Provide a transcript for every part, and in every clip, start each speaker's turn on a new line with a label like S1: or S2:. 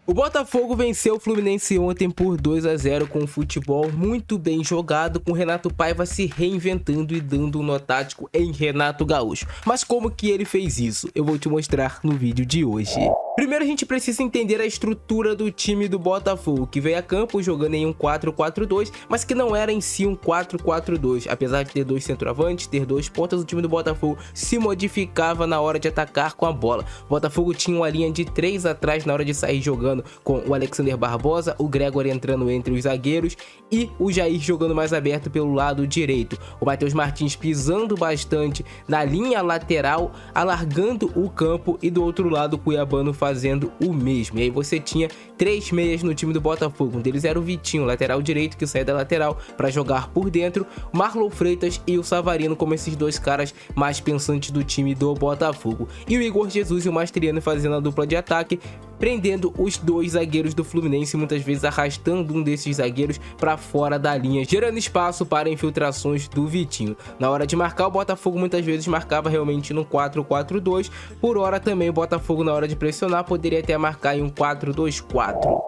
S1: O Botafogo venceu o Fluminense ontem por 2-0 com um futebol muito bem jogado, com Renato Paiva se reinventando e dando um nó tático em Renato Gaúcho. Mas como que ele fez isso? Eu vou te mostrar no vídeo de hoje. Primeiro a gente precisa entender a estrutura do time do Botafogo, que veio a campo jogando em um 4-4-2, mas que não era em si um 4-4-2. Apesar de ter dois centroavantes, ter dois pontas, o time do Botafogo se modificava na hora de atacar com a bola. O Botafogo tinha uma linha de 3 atrás na hora de sair jogando, com o Alexander Barbosa, o Gregor entrando entre os zagueiros e o Jair jogando mais aberto pelo lado direito. O Matheus Martins pisando bastante na linha lateral, alargando o campo, e do outro lado o Cuiabano fazendo o mesmo. E aí você tinha 3 meias no time do Botafogo. Um deles era o Vitinho, lateral direito, que sai da lateral para jogar por dentro, Marlon Freitas e o Savarino como esses dois caras mais pensantes do time do Botafogo. E o Igor Jesus e o Mastriani fazendo a dupla de ataque, prendendo os dois zagueiros do Fluminense, muitas vezes arrastando um desses zagueiros para fora da linha, gerando espaço para infiltrações do Vitinho. Na hora de marcar, o Botafogo muitas vezes marcava realmente no 4-4-2, por hora também o Botafogo na hora de pressionar poderia até marcar em um 4-2-4.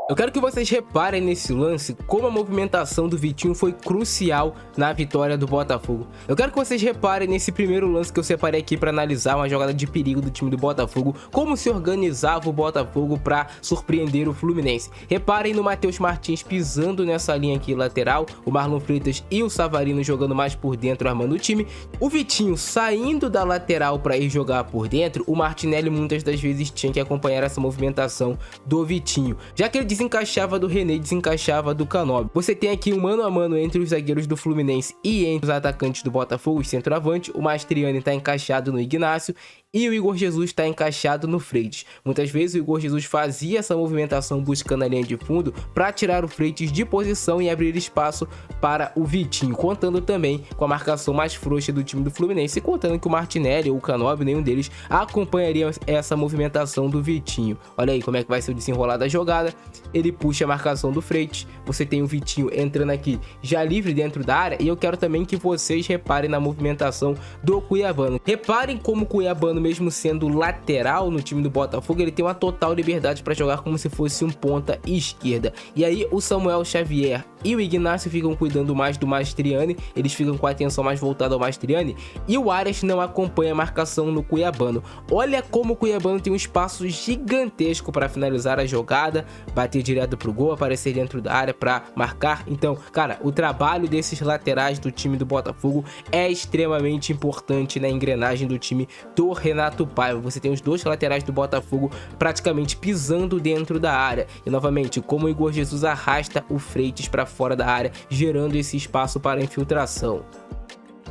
S1: Eu quero que vocês reparem nesse lance como a movimentação do Vitinho foi crucial na vitória do Botafogo. Eu quero que vocês reparem nesse primeiro lance que eu separei aqui para analisar uma jogada de perigo do time do Botafogo, como se organizava o Botafogo para surpreender o Fluminense. Reparem no Matheus Martins pisando nessa linha aqui lateral, o Marlon Freitas e o Savarino jogando mais por dentro, armando o time, o Vitinho saindo da lateral para ir jogar por dentro. O Martinelli muitas das vezes tinha que acompanhar essa movimentação do Vitinho, já que ele desencaixava do René, desencaixava do Canóbio. Você tem aqui um mano a mano entre os zagueiros do Fluminense e entre os atacantes do Botafogo, os centroavantes. O Mastriani está encaixado no Ignacio e o Igor Jesus está encaixado no Freitas. Muitas vezes o Igor Jesus fazia essa movimentação buscando a linha de fundo para tirar o Freitas de posição e abrir espaço para o Vitinho, contando também com a marcação mais frouxa do time do Fluminense, e contando que o Martinelli ou o Canóbio, nenhum deles, acompanharia essa movimentação do Vitinho. Olha aí como é que vai ser o desenrolar da jogada. Ele puxa a marcação do Freitas, você tem o Vitinho entrando aqui já livre dentro da área, e eu quero também que vocês reparem na movimentação do Cuiabano. Reparem como o Cuiabano, mesmo sendo lateral no time do Botafogo, ele tem uma total liberdade para jogar como se fosse um ponta esquerda. E aí o Samuel Xavier e o Ignacio ficam cuidando mais do Mastriani, eles ficam com a atenção mais voltada ao Mastriani, e o Arias não acompanha a marcação no Cuiabano. Olha como o Cuiabano tem um espaço gigantesco para finalizar a jogada, bater direto pro gol, aparecer dentro da área para marcar. Então, cara, o trabalho desses laterais do time do Botafogo é extremamente importante na engrenagem do time do Renato Paiva. Você tem os dois laterais do Botafogo praticamente pisando dentro da área, e novamente como o Igor Jesus arrasta o Freitas para fora da área, gerando esse espaço para infiltração.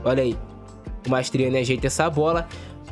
S1: Olha aí, o Mastriani ajeita essa bola.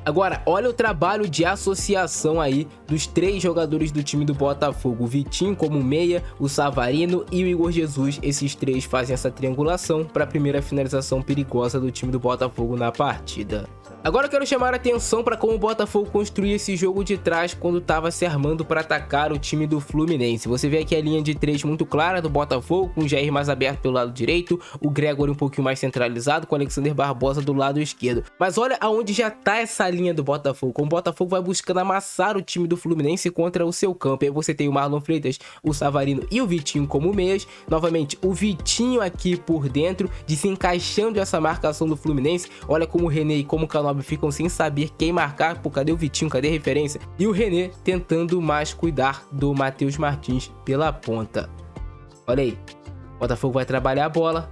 S1: Agora, olha o trabalho de associação aí dos 3 jogadores do time do Botafogo. O Vitinho como meia, o Savarino e o Igor Jesus. Esses 3 fazem essa triangulação para a primeira finalização perigosa do time do Botafogo na partida. Agora eu quero chamar a atenção para como o Botafogo construía esse jogo de trás quando estava se armando para atacar o time do Fluminense. Você vê aqui a linha de 3 muito clara do Botafogo, com o Jair mais aberto pelo lado direito, o Gregor um pouquinho mais centralizado, com o Alexander Barbosa do lado esquerdo. Mas olha aonde já tá essa linha do Botafogo, como o Botafogo vai buscando amassar o time do Fluminense contra o seu campo. E aí você tem o Marlon Freitas, o Savarino e o Vitinho como meias. Novamente, o Vitinho aqui por dentro, desencaixando essa marcação do Fluminense. Olha como o René e como o Canóbio ficam sem saber quem marcar. Pô, cadê o Vitinho? Cadê a referência? E o René tentando mais cuidar do Matheus Martins pela ponta. Olha aí, o Botafogo vai trabalhar a bola.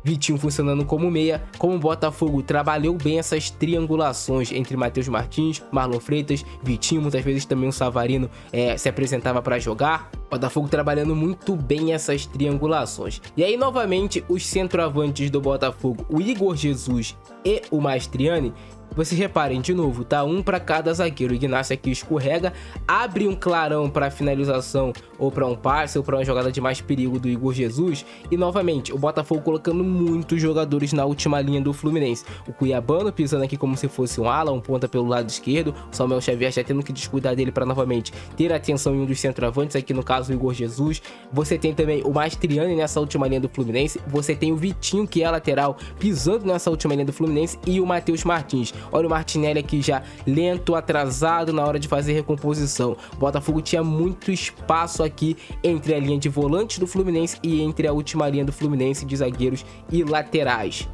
S1: Vitinho funcionando como meia. Como o Botafogo trabalhou bem essas triangulações entre Matheus Martins, Marlon Freitas, Vitinho, muitas vezes também o Savarino se apresentava para jogar. Botafogo trabalhando muito bem essas triangulações. E aí novamente os centroavantes do Botafogo, o Igor Jesus e o Mastriani, vocês reparem de novo, tá? Um para cada zagueiro. O Ignacio aqui escorrega, abre um clarão para finalização ou para um passe ou para uma jogada de mais perigo do Igor Jesus. E novamente o Botafogo colocando muitos jogadores na última linha do Fluminense. O Cuiabano pisando aqui como se fosse um ala, um ponta pelo lado esquerdo. O Samuel Xavier já tendo que descuidar dele para novamente ter atenção em um dos centroavantes, aqui no caso o Igor Jesus. Você tem também o Mastriani nessa última linha do Fluminense. Você tem o Vitinho, que é lateral, pisando nessa última linha do Fluminense, e o Matheus Martins. Olha o Martinelli aqui já lento, atrasado na hora de fazer recomposição. O Botafogo tinha muito espaço aqui entre a linha de volantes do Fluminense e entre a última linha do Fluminense de zagueiros e laterais.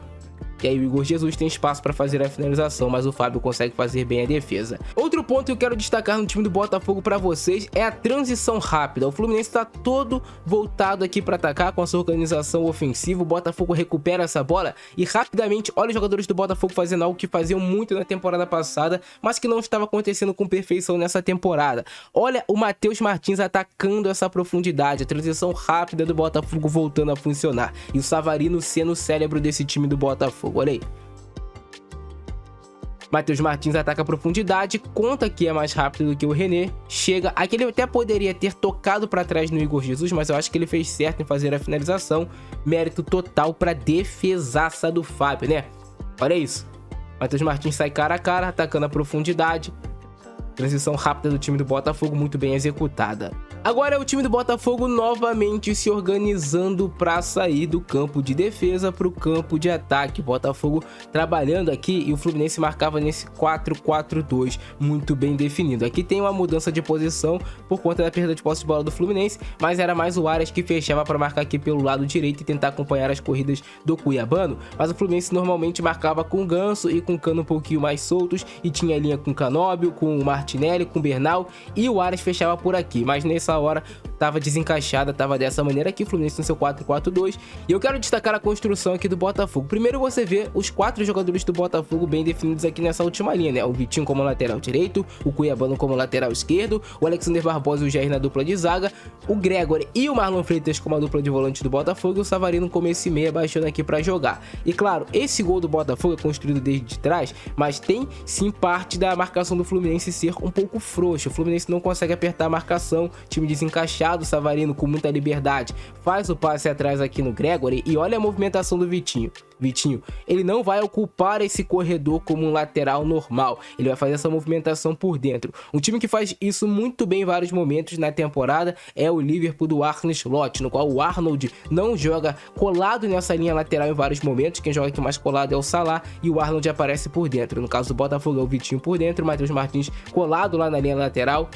S1: E aí o Igor Jesus tem espaço para fazer a finalização, mas o Fábio consegue fazer bem a defesa. Outro ponto que eu quero destacar no time do Botafogo para vocês é a transição rápida. O Fluminense está todo voltado aqui para atacar com a sua organização ofensiva. O Botafogo recupera essa bola e rapidamente, olha os jogadores do Botafogo fazendo algo que faziam muito na temporada passada, mas que não estava acontecendo com perfeição nessa temporada. Olha o Matheus Martins atacando essa profundidade, a transição rápida do Botafogo voltando a funcionar. E o Savarino sendo o cérebro desse time do Botafogo. Olha aí. Matheus Martins ataca a profundidade, conta que é mais rápido do que o René, chega, aqui ele até poderia ter tocado para trás no Igor Jesus, mas eu acho que ele fez certo em fazer a finalização, mérito total para defesaça do Fábio, né? Olha isso, Matheus Martins sai cara a cara, atacando a profundidade, transição rápida do time do Botafogo, muito bem executada. Agora é o time do Botafogo novamente se organizando para sair do campo de defesa para o campo de ataque. Botafogo trabalhando aqui e o Fluminense marcava nesse 4-4-2 muito bem definido. Aqui tem uma mudança de posição por conta da perda de posse de bola do Fluminense, mas era mais o Arias que fechava para marcar aqui pelo lado direito e tentar acompanhar as corridas do Cuiabano. Mas o Fluminense normalmente marcava com o Ganso e com o Cano um pouquinho mais soltos e tinha a linha com o Canóbio, com o Martinelli, com o Bernal e o Arias fechava por aqui. Mas nessa hora tava desencaixada, tava dessa maneira aqui, o Fluminense no seu 4-4-2. E eu quero destacar a construção aqui do Botafogo. Primeiro você vê os 4 jogadores do Botafogo bem definidos aqui nessa última linha, né? O Vitinho como lateral direito, o Cuiabano como lateral esquerdo, o Alexander Barbosa e o Jair na dupla de zaga, o Gregory e o Marlon Freitas como a dupla de volante do Botafogo e o Savarino como esse meia baixando aqui pra jogar. E claro, esse gol do Botafogo é construído desde trás, mas tem sim parte da marcação do Fluminense ser um pouco frouxa. O Fluminense não consegue apertar a marcação, time desencaixado, o Savarino com muita liberdade faz o passe atrás aqui no Gregory e olha a movimentação do Vitinho. Vitinho, ele não vai ocupar esse corredor como um lateral normal, ele vai fazer essa movimentação por dentro. Um time que faz isso muito bem em vários momentos na temporada é o Liverpool do Arne Slot, no qual o Arnold não joga colado nessa linha lateral em vários momentos, quem joga aqui mais colado é o Salah e o Arnold aparece por dentro. No caso do Botafogo é o Vitinho por dentro, o Matheus Martins colado lá na linha lateral.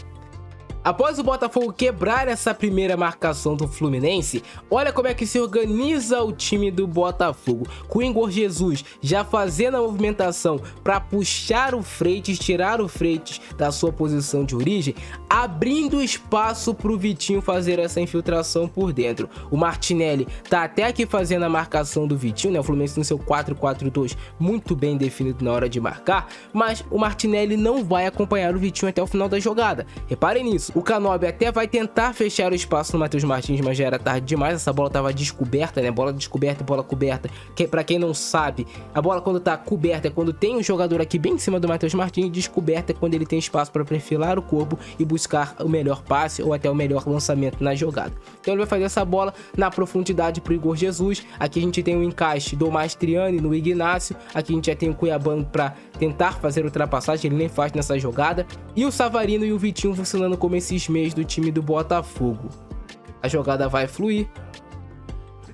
S1: Após o Botafogo quebrar essa primeira marcação do Fluminense, olha como é que se organiza o time do Botafogo. Com o Igor Jesus já fazendo a movimentação para puxar o Freitas, tirar o Freitas da sua posição de origem, abrindo espaço para o Vitinho fazer essa infiltração por dentro. O Martinelli tá até aqui fazendo a marcação do Vitinho, né? O Fluminense no seu 4-4-2 muito bem definido na hora de marcar, mas o Martinelli não vai acompanhar o Vitinho até o final da jogada. Reparem nisso. O Canóbio até vai tentar fechar o espaço no Matheus Martins, mas já era tarde demais. Essa bola estava descoberta, né? Bola descoberta e bola coberta. Que para quem não sabe, a bola quando tá coberta é quando tem um jogador aqui bem em cima do Matheus Martins. Descoberta é quando ele tem espaço para perfilar o corpo e buscar o melhor passe ou até o melhor lançamento na jogada. Então ele vai fazer essa bola na profundidade pro Igor Jesus. Aqui a gente tem o encaixe do Mastriani no Ignácio. Aqui a gente já tem o Cuiabano para tentar fazer ultrapassagem, ele nem faz nessa jogada. E o Savarino e o Vitinho funcionando como esses meios do time do Botafogo. A jogada vai fluir.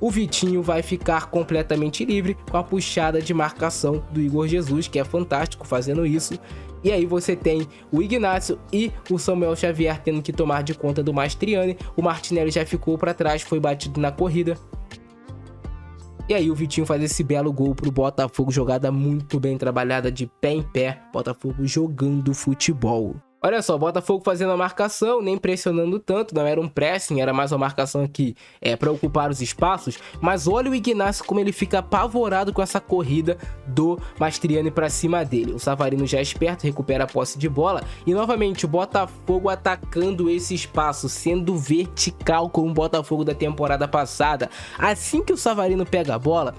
S1: O Vitinho vai ficar completamente livre com a puxada de marcação do Igor Jesus, que é fantástico fazendo isso. E aí você tem o Ignácio e o Samuel Xavier tendo que tomar de conta do Mastriani. O Martinelli já ficou para trás, foi batido na corrida. E aí o Vitinho faz esse belo gol pro Botafogo, jogada muito bem trabalhada de pé em pé, Botafogo jogando futebol. Olha só, Botafogo fazendo a marcação, nem pressionando tanto, não era um pressing, era mais uma marcação aqui para ocupar os espaços, mas olha o Ignácio como ele fica apavorado com essa corrida do Mastriani para cima dele. O Savarino já é esperto, recupera a posse de bola e novamente o Botafogo atacando esse espaço, sendo vertical como o Botafogo da temporada passada. Assim que o Savarino pega a bola,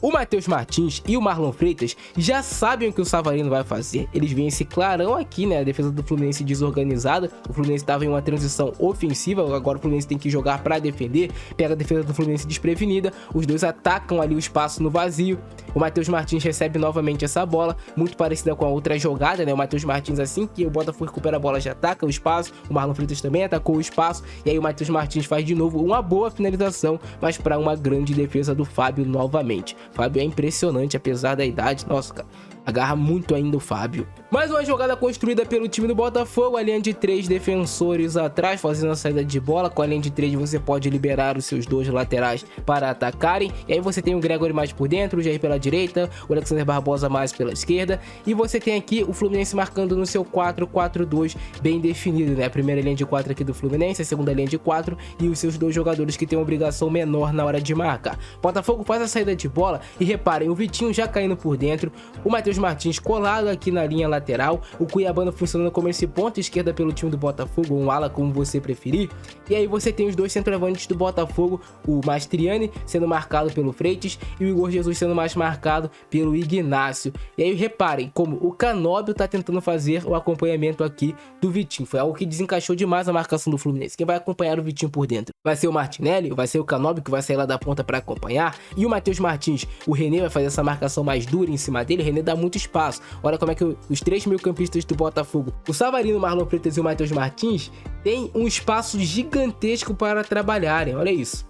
S1: o Matheus Martins e o Marlon Freitas já sabem o que o Savarino vai fazer. Eles veem esse clarão aqui, né? A defesa do Fluminense desorganizada. O Fluminense estava em uma transição ofensiva. Agora o Fluminense tem que jogar para defender. Pega a defesa do Fluminense desprevenida. Os dois atacam ali o espaço no vazio. O Matheus Martins recebe novamente essa bola, muito parecida com a outra jogada, né? O Matheus Martins, assim que o Botafogo recupera a bola, já ataca o espaço. O Marlon Freitas também atacou o espaço. E aí o Matheus Martins faz de novo uma boa finalização, mas para uma grande defesa do Fábio novamente. Fábio é impressionante, apesar da idade. Nossa, cara, Agarra muito ainda o Fábio. Mais uma jogada construída pelo time do Botafogo. A linha de 3 defensores atrás, fazendo a saída de bola. Com a linha de 3 você pode liberar os seus 2 laterais para atacarem. E aí você tem o Gregory mais por dentro, o Jair pela direita, o Alexander Barbosa mais pela esquerda. E você tem aqui o Fluminense marcando no seu 4-4-2 bem definido, né? A primeira linha de 4 aqui do Fluminense, a segunda linha de 4 e os seus 2 jogadores que têm uma obrigação menor na hora de marcar. Botafogo faz a saída de bola e reparem, o Vitinho já caindo por dentro, o Matheus Martins colado aqui na linha lateral, o Cuiabano funcionando como esse ponta esquerda pelo time do Botafogo, ou um ala como você preferir. E aí você tem os 2 centroavantes do Botafogo, o Mastriani sendo marcado pelo Freitas e o Igor Jesus sendo mais marcado pelo Ignacio. E aí reparem como o Canóbio tá tentando fazer o acompanhamento aqui do Vitinho. Foi algo que desencaixou demais a marcação do Fluminense. Quem vai acompanhar o Vitinho por dentro? Vai ser o Martinelli, vai ser o Canóbio que vai sair lá da ponta para acompanhar, e o Matheus Martins, o René vai fazer essa marcação mais dura em cima dele. O René dá muito espaço. Olha como é que os 3 meio-campistas do Botafogo, o Savarino, o Marlon Freitas e o Matheus Martins, tem um espaço gigantesco para trabalharem. Olha isso.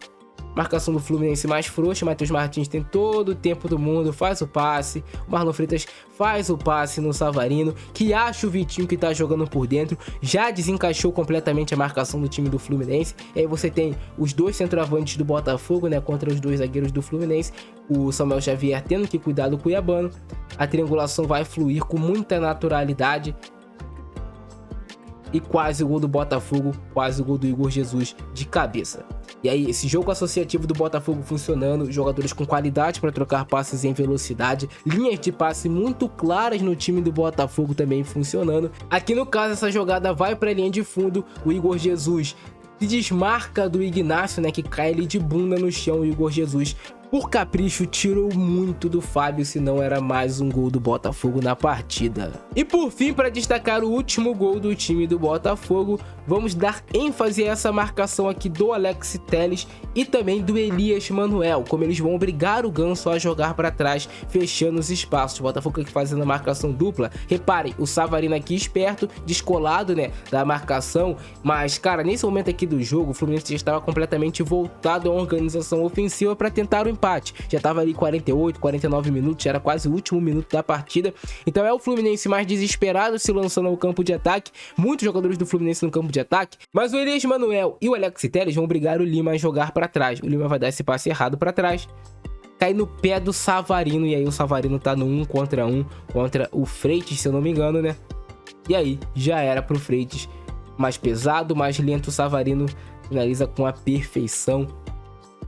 S1: Marcação do Fluminense mais frouxa, o Matheus Martins tem todo o tempo do mundo, faz o passe, o Marlon Freitas faz o passe no Savarino, que acha o Vitinho que tá jogando por dentro, já desencaixou completamente a marcação do time do Fluminense. E aí você tem os 2 centroavantes do Botafogo, né, contra os 2 zagueiros do Fluminense, o Samuel Xavier tendo que cuidar do Cuiabano. A triangulação vai fluir com muita naturalidade. E quase o gol do Botafogo, quase o gol do Igor Jesus de cabeça. E aí, esse jogo associativo do Botafogo funcionando, jogadores com qualidade para trocar passes em velocidade, linhas de passe muito claras no time do Botafogo também funcionando. Aqui no caso, essa jogada vai para a linha de fundo, o Igor Jesus se desmarca do Ignacio, né, que cai ali de bunda no chão. O Igor Jesus, por capricho, tirou muito do Fábio, senão era mais um gol do Botafogo na partida. E por fim, para destacar o último gol do time do Botafogo, vamos dar ênfase a essa marcação aqui do Alex Telles e também do Elias Manuel, como eles vão obrigar o Ganso a jogar para trás, fechando os espaços. O Botafogo aqui fazendo a marcação dupla. Reparem, o Savarino aqui esperto, descolado, né, da marcação, mas, cara, nesse momento aqui do jogo, o Fluminense já estava completamente voltado à organização ofensiva para tentar o empate. Já estava ali 48, 49 minutos, já era quase o último minuto da partida. Então é o Fluminense mais desesperado se lançando ao campo de ataque, muitos jogadores do Fluminense no campo de ataque, mas o Elias Manuel e o Alex Telles vão obrigar o Lima a jogar para trás. O Lima vai dar esse passe errado para trás, cai no pé do Savarino, e aí o Savarino tá no 1 contra 1 contra o Freitas, se eu não me engano, né? E aí já era pro Freitas. Mais pesado, mais lento, o Savarino finaliza com a perfeição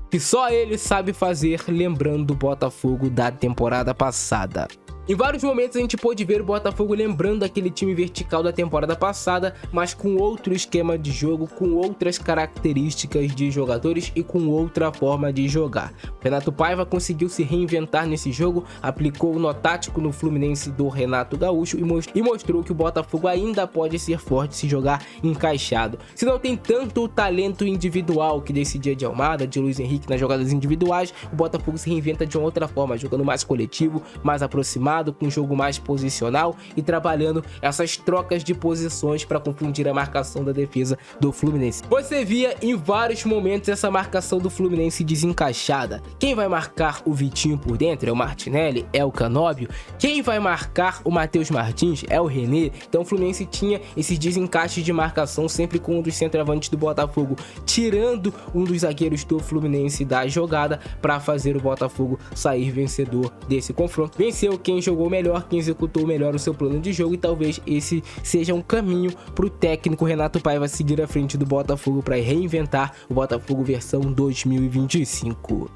S1: que só ele sabe fazer, lembrando do Botafogo da temporada passada. Em vários momentos a gente pôde ver o Botafogo lembrando aquele time vertical da temporada passada, mas com outro esquema de jogo, com outras características de jogadores e com outra forma de jogar. O Renato Paiva conseguiu se reinventar nesse jogo, aplicou o nó tático no Fluminense do Renato Gaúcho e mostrou que o Botafogo ainda pode ser forte se jogar encaixado. Se não tem tanto o talento individual que decidia de Almada, de Luiz Henrique nas jogadas individuais, o Botafogo se reinventa de uma outra forma, jogando mais coletivo, mais aproximado, com um jogo mais posicional e trabalhando essas trocas de posições para confundir a marcação da defesa do Fluminense. Você via em vários momentos essa marcação do Fluminense desencaixada. Quem vai marcar o Vitinho por dentro é o Martinelli, é o Canóbio. Quem vai marcar o Matheus Martins é o René. Então o Fluminense tinha esses desencaixes de marcação sempre com um dos centroavantes do Botafogo tirando um dos zagueiros do Fluminense da jogada para fazer o Botafogo sair vencedor desse confronto. Venceu quem jogou melhor, quem executou melhor o seu plano de jogo, e talvez esse seja um caminho para o técnico Renato Paiva seguir à frente do Botafogo para reinventar o Botafogo versão 2025.